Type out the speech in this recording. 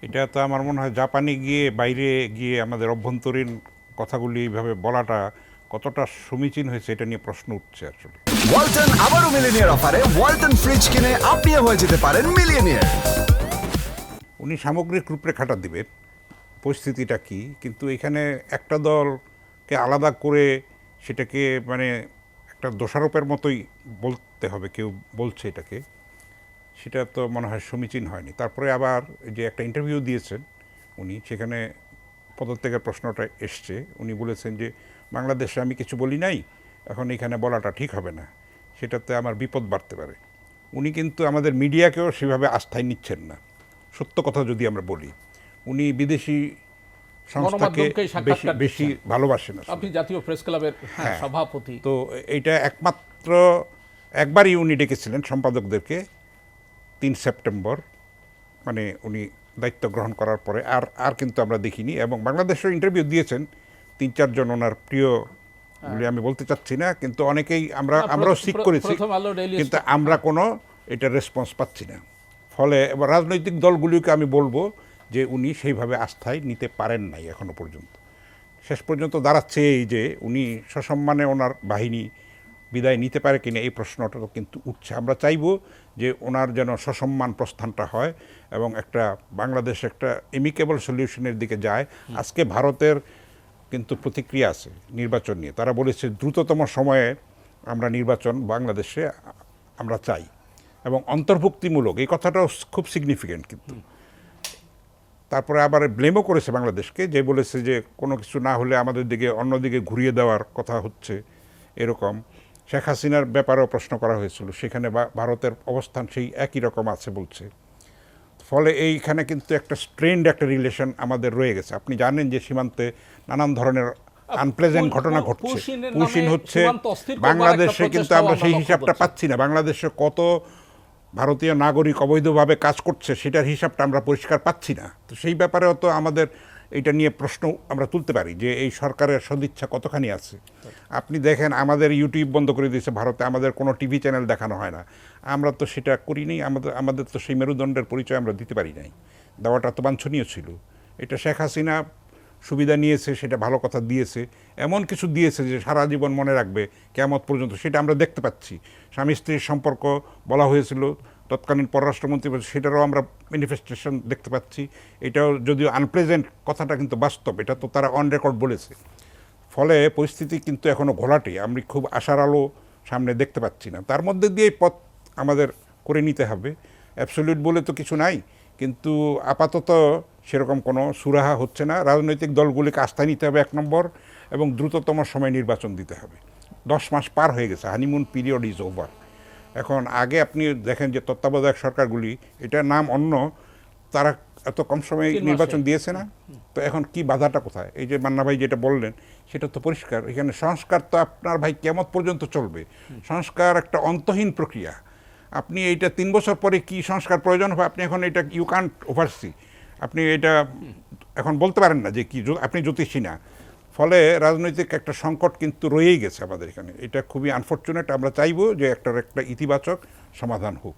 এটা তো আমার মনে হয় জাপানে গিয়ে বাইরে গিয়ে আমাদের অভ্যন্তরীণ কথাগুলি এইভাবে বলাটা কতটা সমীচীন হয়েছে এটা নিয়ে প্রশ্ন উঠছে আসলে। ওয়ালটন আবারও মিলিনিয়ার অফারে ওয়ালটন ফ্রিজ কিনে আপনিও হয়ে যেতে পারেন মিলিয়নিয়ার। উনি সামগ্রিক রূপরেখাটা দিবেন পরিস্থিতিটা কি, কিন্তু এখানে একটা দলকে আলাদা করে সেটাকে মানে একটা দোষারোপের মতোই বলতে হবে, কেউ বলছে এটাকে, সেটা তো মনে হয় সমীচীন হয়নি। তারপরে আবার যে একটা ইন্টারভিউ দিয়েছেন উনি, সেখানে পদত্যাগের প্রশ্নটা এসছে। উনি বলেছেন যে বাংলাদেশে আমি কিছু বলি নাই, এখন এখানে বলাটা ঠিক হবে না, সেটাতে আমার বিপদ বাড়তে পারে। উনি কিন্তু আমাদের মিডিয়াকেও সেভাবে আস্থায় নিচ্ছেন না, সত্য কথা যদি আমরা বলি। উনি বিদেশি সংস্থাকে বেশি ভালোবাসেন। আপনি জাতীয় প্রেস ক্লাবের সভাপতি, তো এইটা একমাত্র একবারই উনি ডেকেছিলেন সম্পাদকদেরকে 3 সেপ্টেম্বর, মানে উনি দায়িত্ব গ্রহণ করার পরে আর কিন্তু আমরা দেখিনি। এবং বাংলাদেশের ইন্টারভিউ দিয়েছেন 3-4 জন ওনার প্রিয় বলে আমি বলতে চাচ্ছি না, কিন্তু অনেকেই আমরাও সিক করেছি, কিন্তু আমরা কোনো এটা রেসপন্স পাচ্ছি না। ফলে এবার রাজনৈতিক দলগুলিকে আমি বলবো যে উনি সেইভাবে আস্থায় নিতে পারেন নাই এখনো পর্যন্ত। শেষ পর্যন্ত দাঁড়াচ্ছে এই যে উনি সসম্মানে ওনার বাহিনী বিদায় নিতে পারে কিনা, এই প্রশ্নটা কিন্তু উঠছে। আমরা চাইব যে ওনার যেন সসম্মান প্রস্থানটা হয় এবং একটা বাংলাদেশ একটা এমিকেবল সলিউশনের দিকে যায়। আজকে ভারতের কিন্তু প্রতিক্রিয়া আছে নির্বাচন নিয়ে, তারা বলেছে দ্রুততম সময়ে আমরা নির্বাচন বাংলাদেশে আমরা চাই এবং অন্তর্ভুক্তিমূলক, এই কথাটাও খুব সিগনিফিক্যান্ট। কিন্তু তারপরে আবার ব্লেমও করেছে বাংলাদেশকে, যে বলেছে যে কোনো কিছু না হলে আমাদের দিকে অন্যদিকে ঘুরিয়ে দেওয়ার কথা হচ্ছে এরকম। শেখ হাসিনার ব্যাপারেও প্রশ্ন করা হয়েছিল, সেখানে ভারতের অবস্থান সেই একই রকম আছে বলছে। ফলে এইখানে কিন্তু একটা স্ট্রেন্ড একটা রিলেশন আমাদের রয়ে গেছে। আপনি জানেন যে সীমান্তে নানান ধরনের আনপ্লেজেন্ট ঘটনা ঘটছে, পুশিন হচ্ছে বাংলাদেশে, কিন্তু আমরা সেই হিসাবটা পাচ্ছি না। বাংলাদেশে কত ভারতীয় নাগরিক অবৈধভাবে কাজ করছে সেটার হিসাবটা আমরা পরিষ্কার পাচ্ছি না। তো সেই ব্যাপারেও তো আমাদের এটা নিয়ে প্রশ্ন আমরা তুলতে পারি যে এই সরকারের সদিচ্ছা কতখানি আছে। আপনি দেখেন আমাদের ইউটিউব বন্ধ করে দিয়েছে ভারতে, আমাদের কোনো টিভি চ্যানেল দেখানো হয় না। আমরা তো সেটা করিনি, আমাদের তো সেই মেরুদণ্ডের পরিচয় আমরা দিতে পারি নাই। দেওয়াটা তো বাঞ্ছনীয় ছিল। এটা শেখ হাসিনা সুবিধা নিয়েছে, সেটা ভালো কথা দিয়েছে, এমন কিছু দিয়েছে যে সারা জীবন মনে রাখবে কিয়ামত পর্যন্ত, সেটা আমরা দেখতে পাচ্ছি। স্বামী স্ত্রীর সম্পর্ক বলা হয়েছিল তৎকালীন পররাষ্ট্রমন্ত্রী, সেটারও আমরা ম্যানিফেস্টেশন দেখতে পাচ্ছি। এটাও যদিও আনপ্লেজেন্ট, কথাটা কিন্তু বাস্তব, এটা তো তারা অন রেকর্ড বলেছে। ফলে পরিস্থিতি কিন্তু এখনও ঘোলাটে, আমি খুব আশার আলো সামনে দেখতে পাচ্ছি না। তার মধ্যে দিয়ে পথ আমাদের করে নিতে হবে। অ্যাবসলিউট বলে তো কিছু নাই, কিন্তু আপাতত সেরকম কোনো সুরাহা হচ্ছে না। রাজনৈতিক দলগুলিকে আস্থায় নিতে হবে 1 নম্বর, এবং দ্রুততম সময় নির্বাচন দিতে হবে। 10 মাস পার হয়ে গেছে, হানিমুন পিরিয়ড ইজ ওভার। এখন আগে আপনি দেখেন যে তত্ত্বাবধায়ক সরকারগুলি, এটার নাম অন্য, তারা এত কম সময়ে নির্বাচন দিয়েছে না। তো এখন কি বাধাটা কোথায়? এই যে মান্না ভাই যেটা বললেন সেটা তো পরিষ্কার। এখানে সংস্কার তো আপনার ভাই কিয়ামত পর্যন্ত চলবে। সংস্কার একটা অন্তহীন প্রক্রিয়া। আপনি এইটা 3 বছর পরে কি সংস্কার প্রয়োজন হবে, আপনি এখন এটা ইউ কান্ট ওভারসি, আপনি এটা এখন বলতে পারেন না যে কি, আপনি জ্যোতিষী না। ফলে রাজনৈতিক একটা সংকট কিন্তু রয়েই গেছে আমাদের এখানে। এটা খুবই আনফর্চুনেট। আমরা চাইবো যে একটা ইতিবাচক সমাধান হোক।